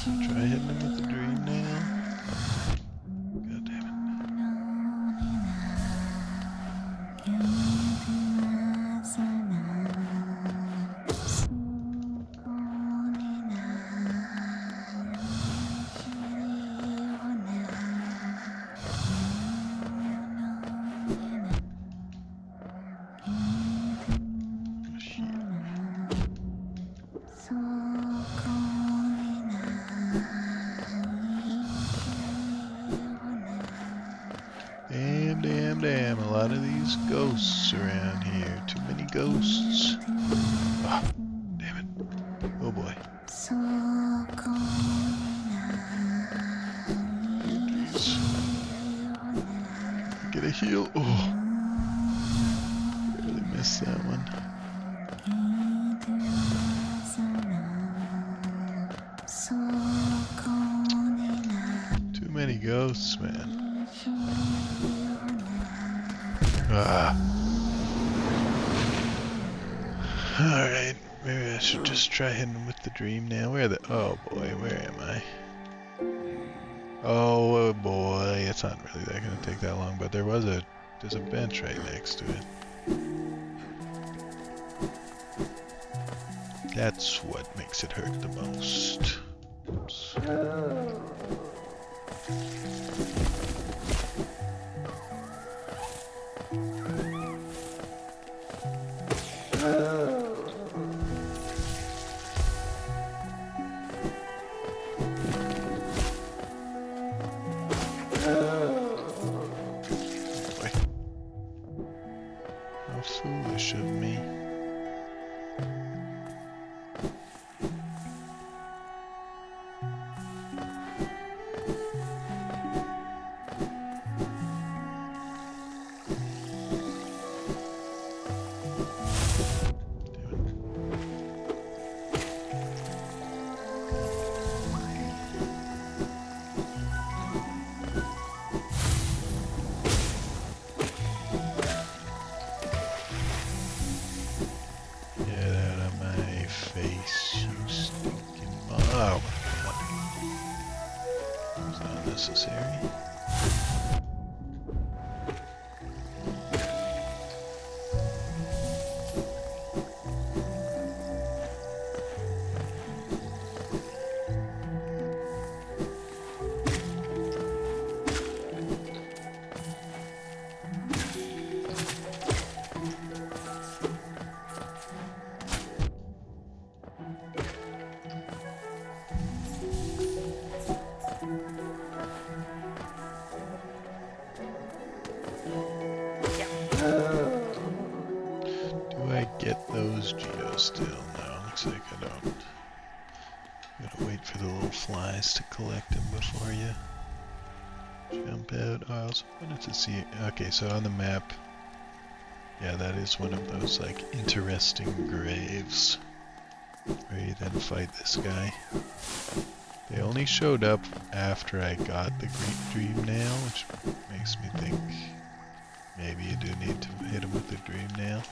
Try hitting him with the dream nail. God damn it. Damn, a lot of these ghosts around here. Too many ghosts. Ah, damn it. Oh boy. Jeez. Get a heal. Oh. Barely missed that one. many ghosts, man. Ah. Alright, maybe I should just try hitting with the dream now. Oh boy, where am I? Oh boy, it's not really that gonna take that long, but there's a bench right next to it. That's what makes it hurt the most. Oops. Boy. How foolish of me. Oh, that was not necessary. Get those Geos still? No, looks like I don't. Gotta wait for the little flies to collect them before you jump out. I also wanted to see. Okay, so on the map, yeah, that is one of those like interesting graves where you then fight this guy. They only showed up after I got the Dream Nail, which makes me think maybe you do need to hit him with the Dream Nail.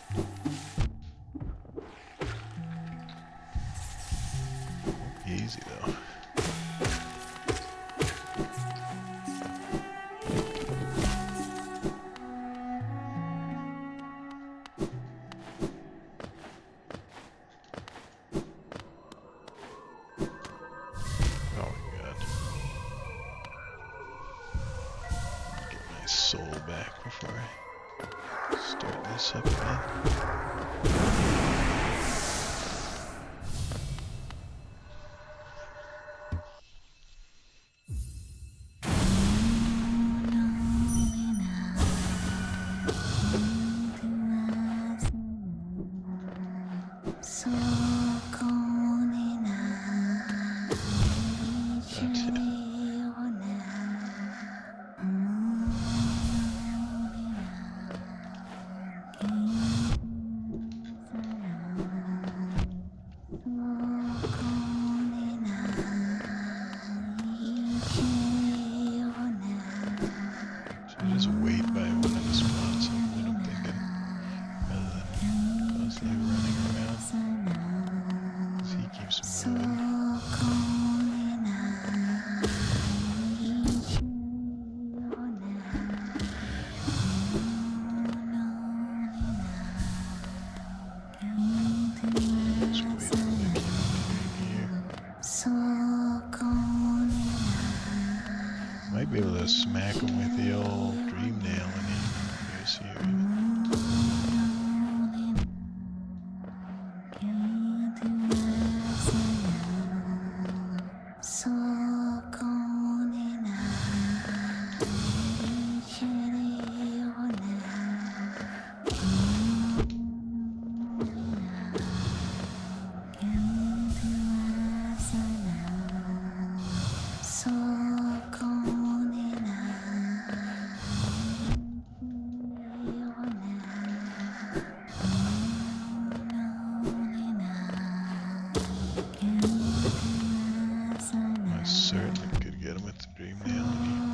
Easy though. Oh my god. Get my soul back before I start this up again. Just wait by one of the spots of what I'm thinking, rather than constantly running around. 'Cause he keeps moving. Just wait till they keep appearing here. Might be able to smack him with the old Dream Nail when he appears here. I certainly could get him with the Dream Nail.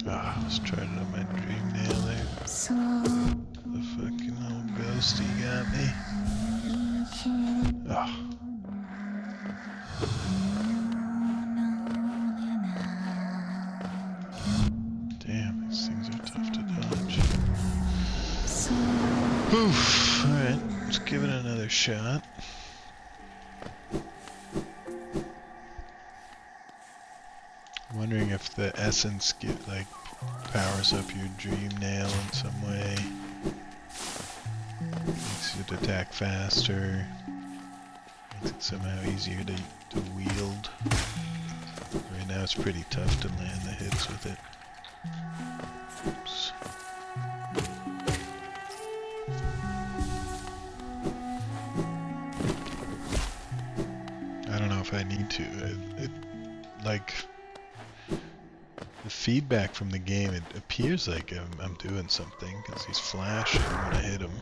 Ah, I was trying it on my dream nail there. The fucking old ghosty got me. Ah. Damn, these things are tough to dodge. Oof, alright, let's give it another shot. I'm wondering if the essence powers up your dream nail in some way. Makes it attack faster. Makes it somehow easier to wield. Right now it's pretty tough to land the hits with it. Oops. I don't know if I need to. The feedback from the game, it appears like I'm doing something because he's flashing when I hit him.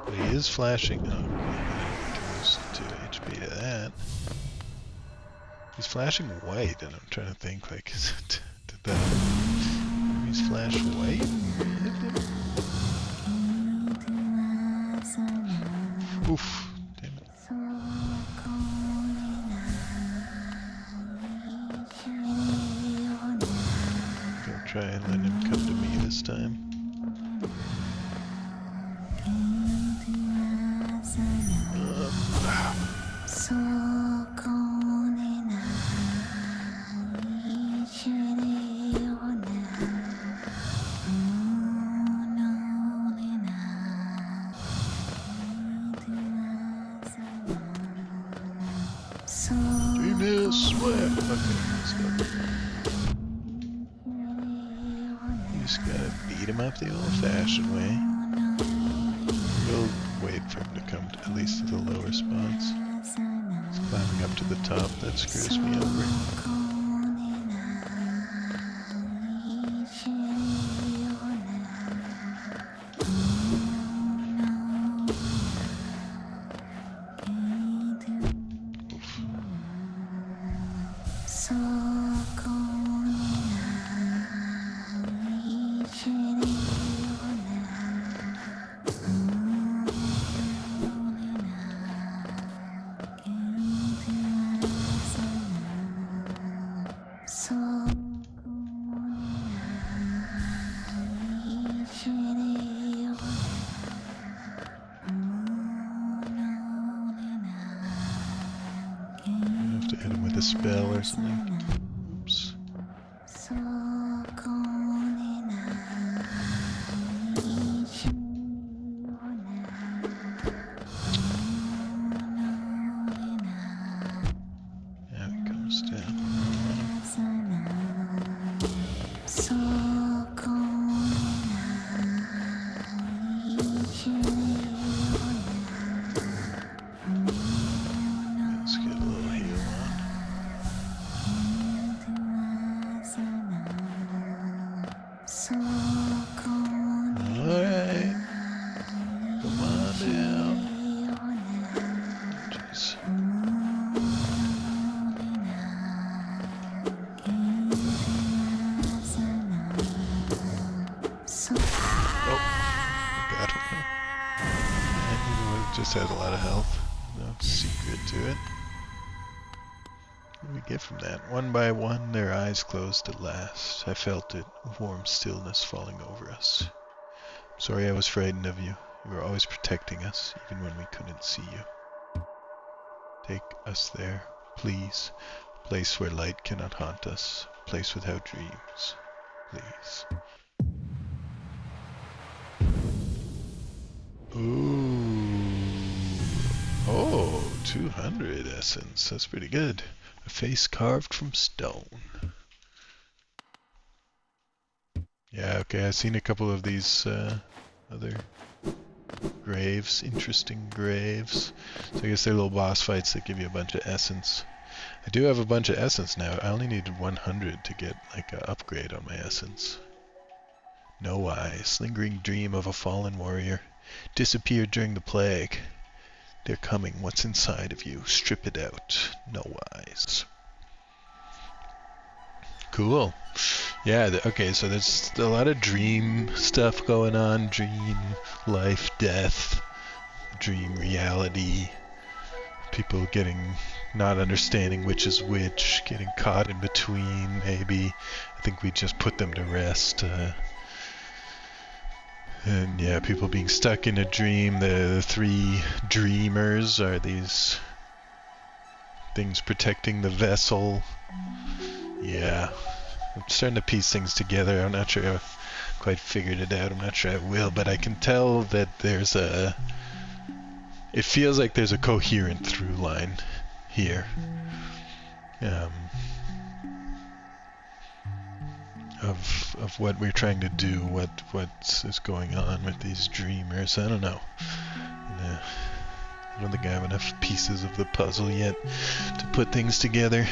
But he is flashing. Oh, okay. Goes 2 HP to that. He's flashing white, and I'm trying to think, like, did that enemies flash white? Oof. Damn it. Gonna try and let him come to me this time. The old-fashioned way. We'll wait for him to come at least to the lower spots. He's climbing up to the top, that screws me over. Spell or something. Oops. Yeah, it comes down. Let's get a little heal on. Alright. Come on down. Jeez. Oh. Got him. It just has a lot of health. No secret to it. What do we get from that? One by one, their eyes closed at last. I felt it, a warm stillness falling over us. Sorry I was frightened of you. You were always protecting us, even when we couldn't see you. Take us there, please. A place where light cannot haunt us. place without dreams, please. Ooh. Oh, 200 essence. That's pretty good. A face carved from stone. Yeah, okay, I've seen a couple of these other graves, interesting graves. So I guess they're little boss fights that give you a bunch of essence. I do have a bunch of essence now. I only needed 100 to get like an upgrade on my essence. No eyes, lingering dream of a fallen warrior. Disappeared during the plague. They're coming. What's inside of you? Strip it out. No eyes. Cool. Yeah, okay, so there's a lot of dream stuff going on. Dream, life, death, dream reality. People not understanding which is which, getting caught in between, maybe. I think we just put them to rest. And yeah, people being stuck in a dream. The three dreamers are these things protecting the vessel. Yeah. I'm starting to piece things together. I'm not sure I've quite figured it out. I'm not sure I will, but I can tell that it feels like there's a coherent through line here. Of what we're trying to do, what is going on with these dreamers. I don't know. I don't think I have enough pieces of the puzzle yet to put things together.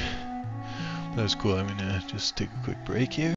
That was cool. I'm gonna just take a quick break here.